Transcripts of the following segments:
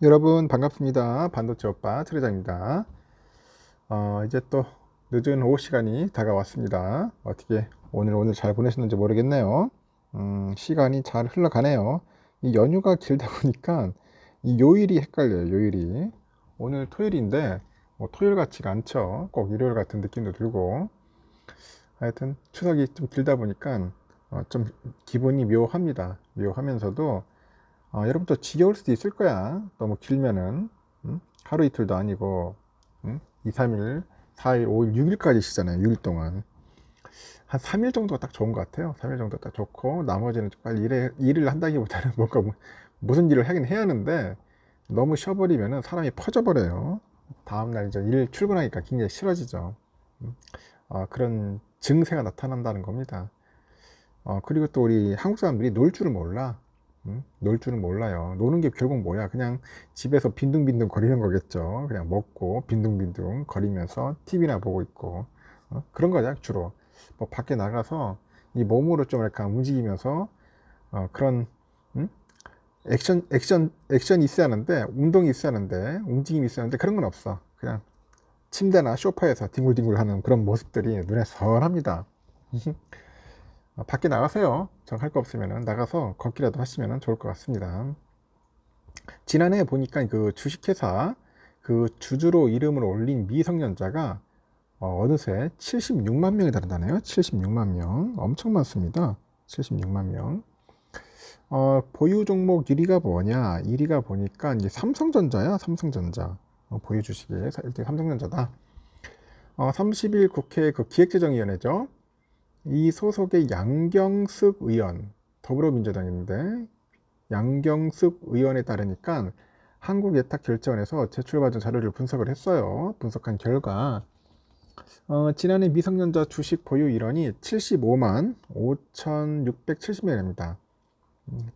여러분 반갑습니다. 반도체 오빠 트레장입니다. 이제 또 늦은 오후 시간이 다가왔습니다. 어떻게 오늘 잘 보내셨는지 모르겠네요. 시간이 잘 흘러가네요. 이 연휴가 길다 보니까 이 요일이 헷갈려요. 요일이 오늘 토요일인데 뭐 토요일 같지가 않죠. 꼭 일요일 같은 느낌도 들고 하여튼 추석이 좀 길다 보니까 좀 기분이 묘합니다. 묘하면서도 여러분도 지겨울 수도 있을 거야. 너무 길면은. 하루 이틀도 아니고 2, 3일, 4일, 5일, 6일까지 쉬잖아요. 6일 동안. 한 3일 정도가 딱 좋은 것 같아요. 3일 정도 딱 좋고 나머지는 좀 빨리 일을 한다기보다는 뭔가 무슨 일을 하긴 해야 하는데 너무 쉬어버리면은 사람이 퍼져버려요. 다음날 이제 일 출근하니까 굉장히 싫어지죠. 음, 그런 증세가 나타난다는 겁니다. 그리고 또 우리 한국 사람들이 놀 줄을 몰라. 놀 줄은 몰라요. 노는 게 결국 뭐야? 그냥 집에서 빈둥빈둥 거리는 거겠죠. 그냥 먹고 빈둥빈둥 거리면서 TV나 보고 있고 그런 거죠 주로. 뭐 밖에 나가서 이 몸으로 좀 약간 움직이면서 그런 음? 액션이 있어야 하는데 운동이 있어야 하는데 움직임이 있어야 하는데 그런 건 없어. 그냥 침대나 소파에서 뒹굴뒹굴하는 그런 모습들이 눈에 선합니다. 밖에 나가세요. 정 할 거 없으면 나가서 걷기라도 하시면 좋을 것 같습니다. 지난해 보니까 그 주식회사 그 주주로 이름을 올린 미성년자가 어느새 76만 명이 다르다네요. 76만 명. 엄청 많습니다. 76만 명. 보유 종목 1위가 뭐냐? 1위가 보니까 이제 삼성전자야. 삼성전자. 보유 주식이 1등 삼성전자다. 30일 국회 그 기획재정위원회죠. 이 소속의 양경숙 의원, 더불어민주당인데 양경숙 의원에 따르니까 한국예탁결제원에서 제출받은 자료를 분석을 했어요. 분석한 결과 지난해 미성년자 주식 보유 일원이 75만 5,670명입니다.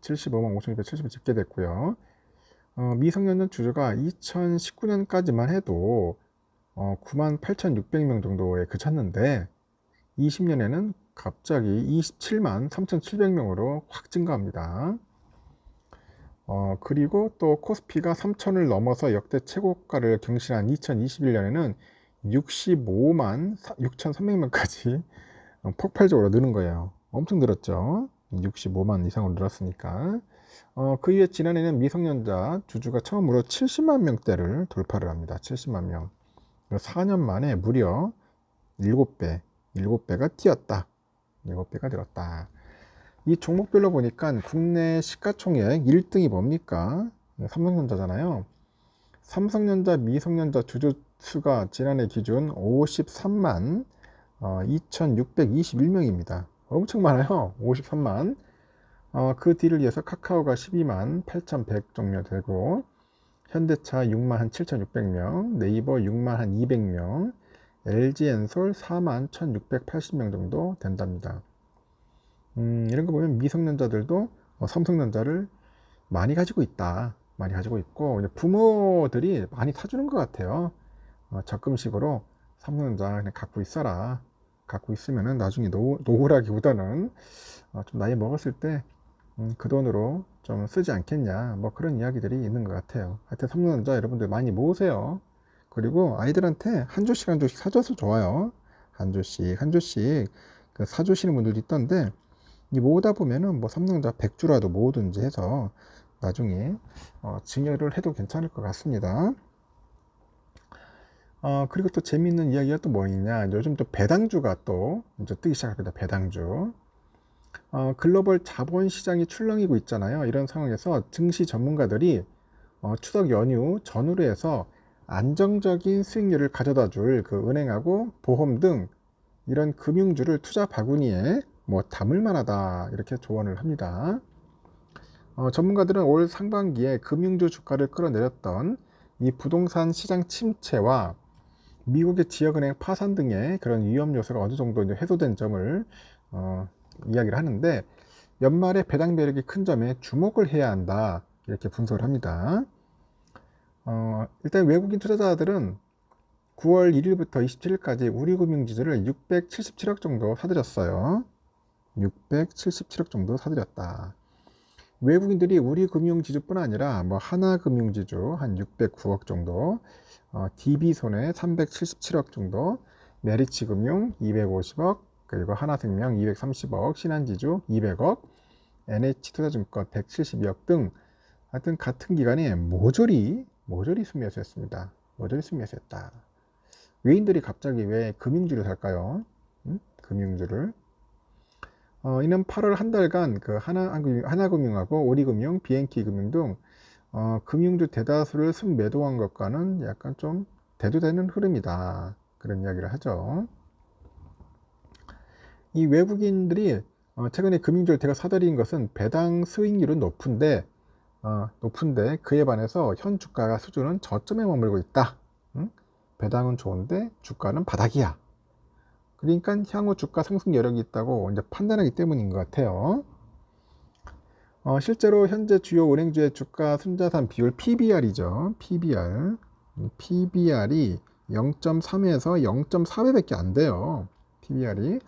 75만 5,670명 집계됐고요. 미성년자 주주가 2019년까지만 해도 9만 8,600명 정도에 그쳤는데 20년에는 갑자기 27만 3,700명으로 확 증가합니다. 그리고 또 코스피가 3천을 넘어서 역대 최고가를 경신한 2021년에는 65만 6,300명까지 폭발적으로 느는 거예요. 엄청 늘었죠. 65만 이상으로 늘었으니까. 그 이후에 지난해는 미성년자 주주가 처음으로 70만 명대를 돌파를 합니다. 70만 명. 4년 만에 무려 7배, 7배가 뛰었다. 7배가 늘었다. 이 종목별로 보니까 국내 시가총액 1등이 뭡니까? 삼성전자잖아요. 삼성전자 미성년자 주주 수가 지난해 기준 53만 2621명입니다. 엄청 많아요. 53만. 그 뒤를 이어서 카카오가 12만 8100 정도 되고 현대차 6만 한 7600명, 네이버 6만 한 200명, LG엔솔 4만 1680명 정도 된답니다. 이런 거 보면 미성년자들도 삼성전자를 많이 가지고 있다. 많이 가지고 있고 부모들이 많이 사주는 것 같아요. 적금식으로 삼성전자 그냥 갖고 있어라. 갖고 있으면은 나중에 노후라기보다는 좀 나이 먹었을 때 그 돈으로 좀 쓰지 않겠냐. 뭐 그런 이야기들이 있는 것 같아요. 하여튼 삼성전자 여러분들 많이 모으세요. 그리고 아이들한테 한 주씩 한 주씩 사줘서 좋아요. 한 주씩 한 주씩 그 사주시는 분들도 있던데 이 모으다 보면은 뭐 삼성전자 100주라도 모으든지 해서 나중에 증여를 해도 괜찮을 것 같습니다. 그리고 또 재미있는 이야기가 또 뭐 있냐. 요즘 또 배당주가 또 이제 뜨기 시작합니다. 배당주. 글로벌 자본시장이 출렁이고 있잖아요. 이런 상황에서 증시 전문가들이 추석 연휴 전후로 해서 안정적인 수익률을 가져다 줄 그 은행하고 보험 등 이런 금융주를 투자 바구니에 뭐 담을 만하다 이렇게 조언을 합니다. 전문가들은 올 상반기에 금융주 주가를 끌어내렸던 이 부동산 시장 침체와 미국의 지역은행 파산 등의 그런 위험 요소가 어느 정도 이제 해소된 점을 이야기를 하는데 연말에 배당 매력이 큰 점에 주목을 해야 한다 이렇게 분석을 합니다. 일단 외국인 투자자들은 9월 1일부터 27일까지 우리 금융지주를 677억 정도 사들였어요. 677억 정도 사들였다. 외국인들이 우리 금융지주뿐 아니라 뭐 하나금융지주 한 609억 정도, DB손해 377억 정도, 메리츠금융 250억, 그리고 하나생명 230억, 신한지주 200억, NH투자증권 172억 등 하여튼 같은 기간에 모조리 순매수했습니다. 모조리 순매수했다. 외인들이 갑자기 왜 금융주를 살까요? 금융주를. 이는 8월 한 달간 그 하나금융하고 오리금융, BNK금융 등 금융주 대다수를 순매도한 것과는 약간 좀 대두되는 흐름이다. 그런 이야기를 하죠. 이 외국인들이 최근에 금융주를 대거 사들인 것은 배당 수익률은 높은데 그에 반해서 현 주가 수준은 저점에 머물고 있다. 배당은 좋은데 주가는 바닥이야. 그러니까 향후 주가 상승 여력이 있다고 이제 판단하기 때문인 것 같아요. 실제로 현재 주요 은행주의 주가 순자산 비율 PBR이죠. PBR이 0.3에서 0.4배밖에 안 돼요. PBR이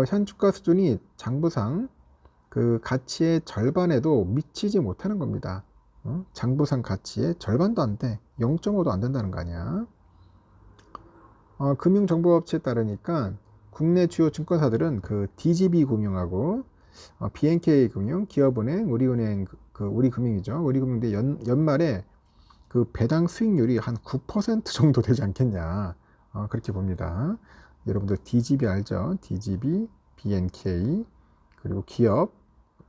현 주가 수준이 장부상 그 가치의 절반에도 미치지 못하는 겁니다. 장부상 가치의 절반도 안 돼. 0.5도 안 된다는 거 아니야. 금융정보업체에 따르니까 국내 주요 증권사들은 그 DGB금융하고 BNK금융, 기업은행, 우리은행, 우리금융이죠. 우리금융대 연말에 그 배당 수익률이 한 9% 정도 되지 않겠냐. 그렇게 봅니다. 여러분들 DGB 알죠? DGB, BNK, 그리고 기업,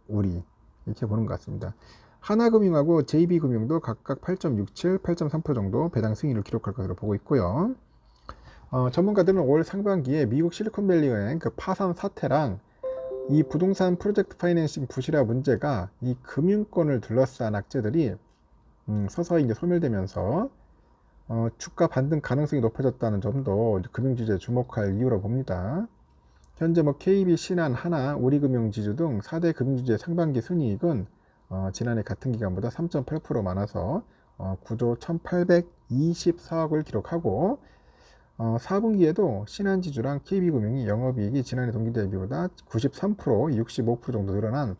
우리 이렇게 보는 것 같습니다. 하나금융하고 JB금융도 각각 8.67, 8.3% 정도 배당 수익률을 기록할 것으로 보고 있고요. 전문가들은 올 상반기에 미국 실리콘밸리 은행 그 파산 사태랑 이 부동산 프로젝트 파이낸싱 부실화 문제가 이 금융권을 둘러싼 악재들이 서서히 이제 소멸되면서 주가 반등 가능성이 높아졌다는 점도 금융지주에 주목할 이유로 봅니다. 현재 뭐 KB, 신한, 하나, 우리금융지주 등 4대 금융지주의 상반기 순이익은 지난해 같은 기간보다 3.8% 많아서 9조 1824억을 기록하고 4분기에도 신한지주랑 KB금융이 영업이익이 지난해 동기 대비보다 93%, 65% 정도 늘어난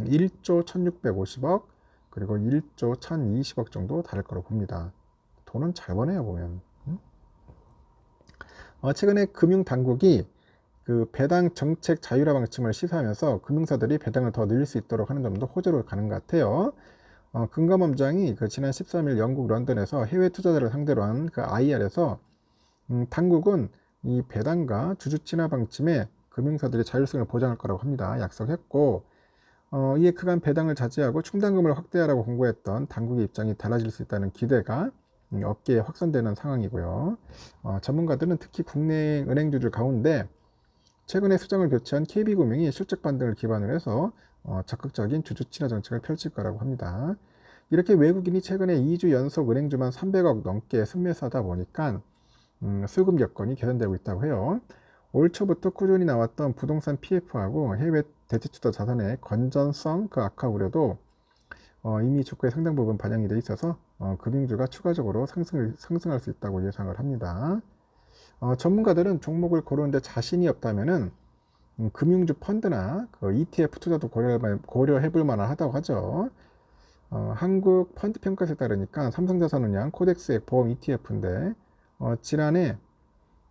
1조 1650억 그리고 1조 1020억 정도 다를 거로 봅니다. 돈은 잘 버네요 보면. 최근에 금융당국이 그 배당 정책 자율화 방침을 시사하면서 금융사들이 배당을 더 늘릴 수 있도록 하는 점도 호재로 가는 것 같아요. 금감원장이 그 지난 13일 영국 런던에서 해외 투자자를 상대로 한 그 IR에서 당국은 이 배당과 주주 친화 방침에 금융사들의 자율성을 보장할 거라고 합니다. 약속했고 이에 그간 배당을 자제하고 충당금을 확대하라고 공고했던 당국의 입장이 달라질 수 있다는 기대가 업계에 확산되는 상황이고요. 전문가들은 특히 국내 은행주들 가운데 최근에 수장을 교체한 KB금융이 실적 반등을 기반으로 해서 적극적인 주주 친화 정책을 펼칠 거라고 합니다. 이렇게 외국인이 최근에 2주 연속 은행주만 300억 넘게 순매수하다 보니까 수급 여건이 개선되고 있다고 해요. 올 초부터 꾸준히 나왔던 부동산 PF하고 해외 대체투자 자산의 건전성 그 악화 우려도 이미 주가의 상당 부분 반영이 돼 있어서 금융주가 추가적으로 상승할 수 있다고 예상을 합니다. 전문가들은 종목을 고르는데 자신이 없다면은 금융주 펀드나 그 ETF 투자도 고려해 볼 만하다고 하죠. 한국 펀드 평가서에 따르니까 삼성자산운용 코덱스의 보험 ETF인데 지난해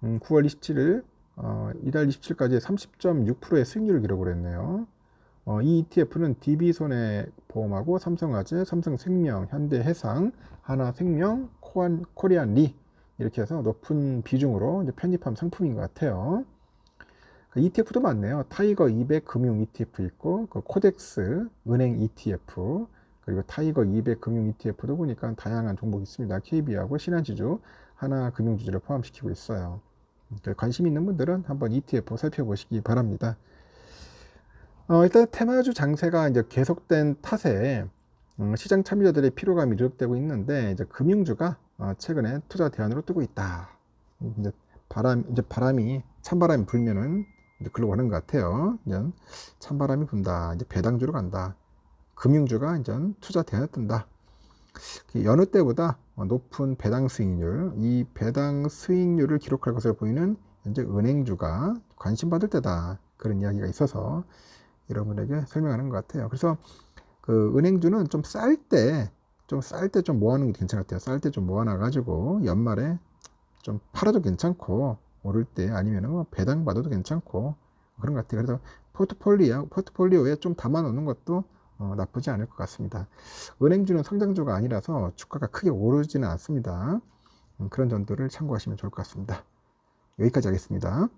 9월 27일 이달 27일까지 30.6%의 수익률을 기록을 했네요. 이 ETF는 DB손해보험하고 삼성화재, 삼성생명, 현대해상, 하나생명, 코리안리 이렇게 해서 높은 비중으로 이제 편입한 상품인 것 같아요. ETF도 많네요. 타이거 200 금융 ETF 있고 그 코덱스 은행 ETF 그리고 타이거 200 금융 ETF도 보니까 다양한 종목이 있습니다. KB하고 신한지주, 하나금융지주를 포함시키고 있어요. 관심 있는 분들은 한번 ETF 살펴보시기 바랍니다. 일단 테마주 장세가 이제 계속된 탓에 시장 참여자들의 피로감이 누적되고 있는데 이제 금융주가 최근에 투자 대안으로 뜨고 있다. 이제 바람이 찬바람이 불면은 이제 글로 가는 것 같아요. 이제 찬바람이 분다. 이제 배당주로 간다. 금융주가 이제 투자 대안에 뜬다. 여느 때보다 높은 배당 수익률, 이 배당 수익률을 기록할 것으로 보이는 현재 은행주가 관심받을 때다. 그런 이야기가 있어서 여러분에게 설명하는 것 같아요. 그래서 그 은행주는 좀 쌀 때 좀 모아놓는 게 괜찮을 것 같아요. 쌀 때 좀 모아놔가지고 연말에 좀 팔아도 괜찮고, 오를 때 아니면은 뭐 배당 받아도 괜찮고 그런 것 같아요. 그래서 포트폴리오에 좀 담아 놓는 것도 나쁘지 않을 것 같습니다. 은행주는 성장주가 아니라서 주가가 크게 오르지는 않습니다. 그런 점들을 참고하시면 좋을 것 같습니다. 여기까지 하겠습니다.